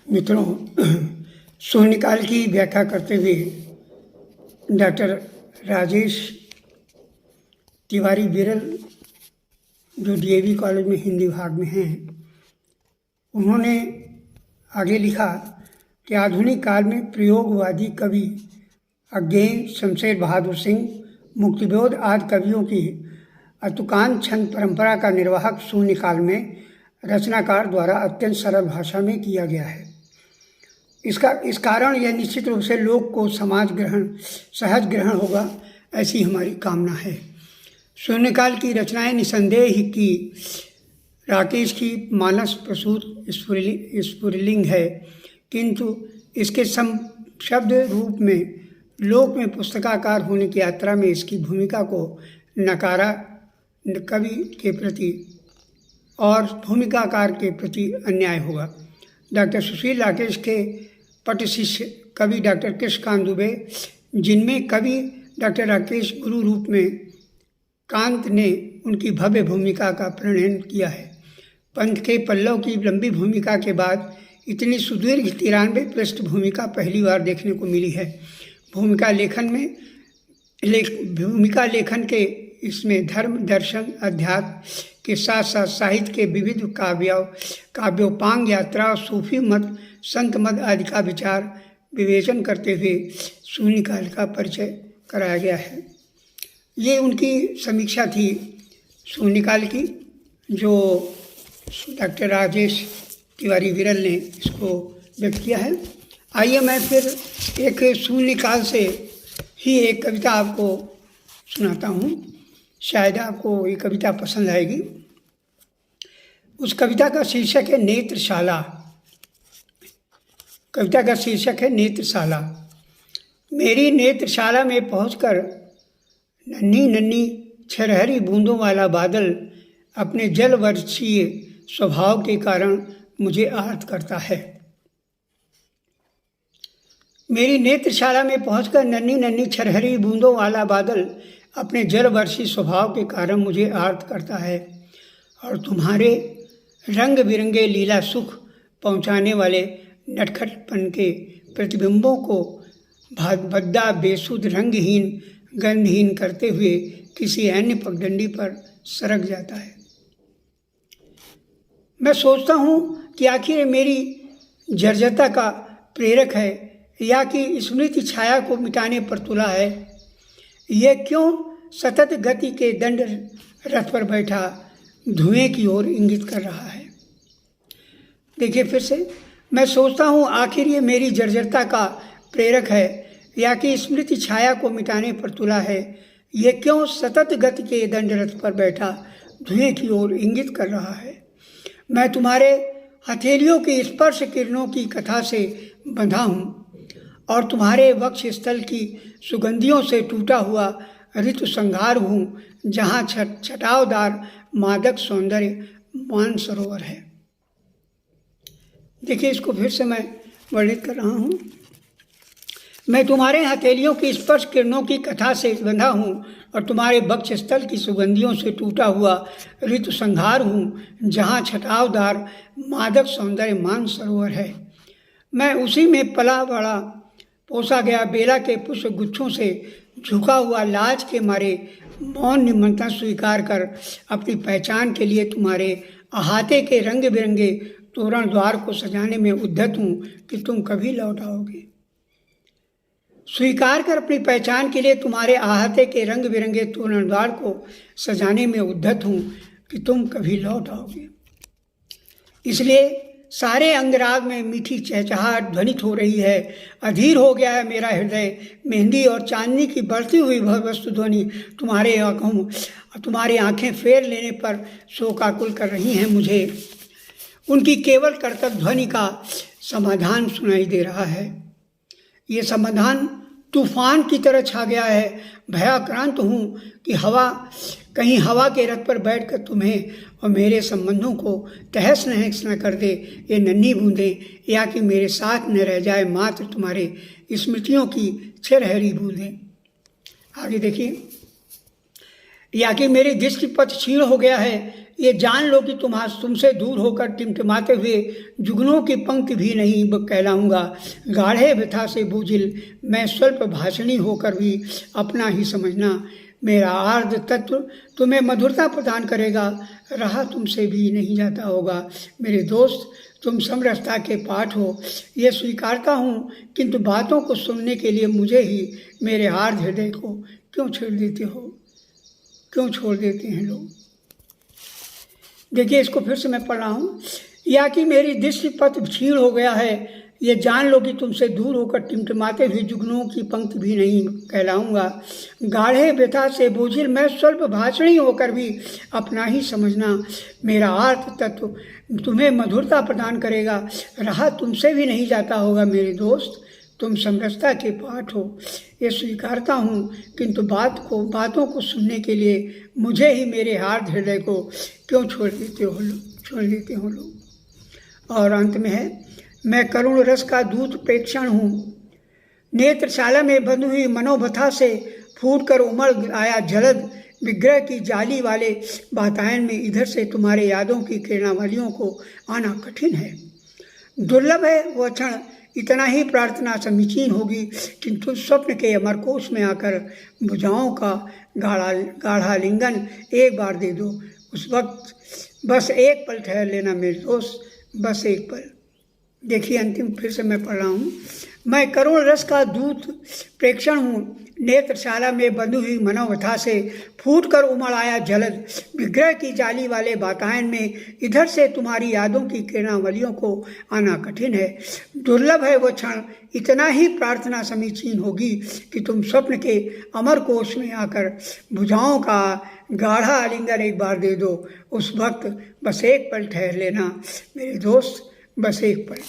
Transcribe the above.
मित्रों, शून्यकाल की व्याख्या करते हुए डॉक्टर राजेश तिवारी विरल, जो डीएवी कॉलेज में हिंदी विभाग में हैं, उन्होंने आगे लिखा कि आधुनिक काल में प्रयोगवादी कवि अज्ञेय, शमशेर बहादुर सिंह, मुक्तिबोध आदि कवियों की अतुकान छंद परंपरा का निर्वाहक शून्यकाल में रचनाकार द्वारा अत्यंत सरल भाषा में किया गया है। इस कारण यह निश्चित रूप से लोक को सहज ग्रहण होगा, ऐसी हमारी कामना है। शून्यकाल की रचनाएं निसंदेह की राकेश की मानस प्रसूत स्फुलिंग है, किंतु इसके शब्द रूप में लोक में पुस्तकाकार होने की यात्रा में इसकी भूमिका को नकारा कवि के प्रति और भूमिकाकार के प्रति अन्याय होगा। डॉक्टर सुशील राकेश के पट शिष्य कवि डॉक्टर कृष्णकांत दुबे, जिनमें कवि डॉक्टर राकेश गुरु रूप में कांत ने उनकी भव्य भूमिका का प्रणयन किया है। पंथ के पल्लव की लंबी भूमिका के बाद इतनी सुदीर्घ 93 पृष्ठ भूमिका पहली बार देखने को मिली है। भूमिका लेखन के इसमें धर्म, दर्शन, अध्यात्म के साथ साथ साहित्य के विविध काव्योपांग, यात्रा, सूफी मत, संत मत आदि का विचार विवेचन करते हुए शून्यकाल का परिचय कराया गया है। ये उनकी समीक्षा थी शून्यकाल की, जो डॉक्टर राजेश तिवारी विरल ने इसको व्यक्त किया है। आइए मैं फिर एक शून्यकाल से ही एक कविता आपको सुनाता हूँ, शायद आपको ये कविता पसंद आएगी। उस कविता का शीर्षक है नेत्रशाला। कविता का शीर्षक है नेत्रशाला। मेरी नेत्रशाला में पहुंचकर नन्ही नन्ही छरहरी बूंदों वाला बादल अपने जल वर्षीय स्वभाव के कारण मुझे आहत करता है। मेरी नेत्रशाला में पहुंचकर नन्ही नन्ही छरहरी बूंदों वाला बादल अपने जलवर्षी स्वभाव के कारण मुझे आहत करता है, और तुम्हारे रंग बिरंगे लीला सुख पहुंचाने वाले नटखटपन के प्रतिबिंबों को भद्दा, बेसुध, रंगहीन, गंधहीन करते हुए किसी अन्य पगडंडी पर सरक जाता है। मैं सोचता हूँ कि आखिर मेरी जर्जरता का प्रेरक है या कि स्मृति छाया को मिटाने पर तुला है। यह क्यों सतत गति के दंड रथ पर बैठा धुएं की ओर इंगित कर रहा है। देखिए फिर से, मैं सोचता हूँ आखिर ये मेरी जर्जरता का प्रेरक है या कि स्मृति छाया को मिटाने पर तुला है। ये क्यों सतत गति के दंड रथ पर बैठा धुएं की ओर इंगित कर रहा है। मैं तुम्हारे हथेलियों की स्पर्श किरणों की कथा से बंधा हूँ और तुम्हारे वक्ष स्थल की सुगंधियों से टूटा हुआ ऋतु संहार हूँ, जहाँ छटावदार मादक सौंदर्य मानसरोवर है। देखिए, इसको फिर से मैं वर्णित कर रहा हूँ। मैं तुम्हारे हथेलियों की स्पर्श किरणों की कथा से बंधा हूँ और तुम्हारे वक्ष स्थल की सुगंधियों से टूटा हुआ ऋतु संहार हूँ, जहाँ छटावदार मादक सौंदर्य मानसरोवर है। मैं उसी में पला बड़ा पोसा गया बेला के पुष्प गुच्छों से झुका हुआ लाज के मारे मौन निमंत्रण स्वीकार कर अपनी पहचान के लिए तुम्हारे अहाते के रंग बिरंगे तोरण द्वार को सजाने में उद्यत हूँ कि तुम कभी लौट आओगे। स्वीकार कर अपनी पहचान के लिए तुम्हारे अहाते के रंग बिरंगे तोरण द्वार को सजाने में उद्यत हूँ कि तुम कभी लौट आओगे। इसलिए सारे अंगराग में मीठी चहचहाहट ध्वनित हो रही है। अधीर हो गया है मेरा हृदय। मेहंदी और चांदनी की बढ़ती हुई वस्तु ध्वनि तुम्हारी आंखें फेर लेने पर शोकाकुल कर रही हैं मुझे। उनकी केवल कर्तव्य ध्वनि का समाधान सुनाई दे रहा है। ये समाधान तूफान की तरह छा गया है। भयाक्रांत हूँ कि कहीं हवा के रथ पर बैठकर तुम्हें और मेरे संबंधों को तहस नहस न कर दे ये नन्ही बूंदें, या कि मेरे साथ न रह जाए मात्र तुम्हारे स्मृतियों की छरहरी बूंदें। आगे देखिए, या कि मेरी दृष्टि पथ क्षीण हो गया है, ये जान लो कि तुमसे दूर होकर टिमटिमाते हुए जुगनों की पंक्ति भी नहीं कहलाऊंगा। गाढ़े व्यथा से बूझिल मैं स्वल्प भाषणी होकर भी अपना ही समझना। मेरा आर्द्र तत्व तुम्हें मधुरता प्रदान करेगा, रहा तुमसे भी नहीं जाता होगा। मेरे दोस्त, तुम समरसता के पाठ हो, ये स्वीकारता हूँ, किंतु बातों को सुनने के लिए मुझे ही मेरे आर्द्र हृदय को क्यों छोड़ देते हो, क्यों छोड़ देते हैं लोग। देखिए, इसको फिर से मैं पढ़ रहा हूँ। या कि मेरी दृष्टि पथ क्षीण हो गया है, ये जान लो कि तुमसे दूर होकर टिमटिमाते हुए जुगनों की पंक्ति भी नहीं कहलाऊंगा। गाढ़े व्यथा से बोझिल मैं स्वल्प भाषणी होकर भी अपना ही समझना। मेरा आर्त तत्व तुम्हें मधुरता प्रदान करेगा, रहा तुमसे भी नहीं जाता होगा। मेरे दोस्त, तुम समरसता के पाठ हो, ये स्वीकारता हूँ, किंतु बातों को सुनने के लिए मुझे ही मेरे हार्द हृदय को क्यों छोड़ देते हो लोग। और अंत में है, मैं करुण रस का दूत प्रेक्षण हूँ, नेत्रशाला में बंधी हुई मनोबथा से फूट कर उमड़ आया जलद विग्रह की जाली वाले वातायन में इधर से तुम्हारे यादों की किरणावलियों को आना कठिन है। दुर्लभ है वह क्षण, इतना ही प्रार्थना समीचीन होगी, किंतु स्वप्न के अमरकोश में आकर भुजाओं का गाढ़ा लिंगन एक बार दे दो। उस वक्त बस एक पल ठहर लेना मेरे दोस्त, बस एक पल। देखिए, अंतिम फिर से मैं पढ़ रहा हूँ। मैं करुण रस का दूत प्रेक्षण हूँ, नेत्रशाला में बंधी हुई मनोव्यथा से फूट कर उमड़ आया जलद विग्रह की जाली वाले वातायन में इधर से तुम्हारी यादों की किरणावलियों को आना कठिन है। दुर्लभ है वह क्षण, इतना ही प्रार्थना समीचीन होगी कि तुम स्वप्न के अमर कोश में आकर भुजाओं का गाढ़ा आलिंगन एक बार दे दो। उस वक्त बस एक पल ठहर लेना मेरे दोस्त, बस एक पल।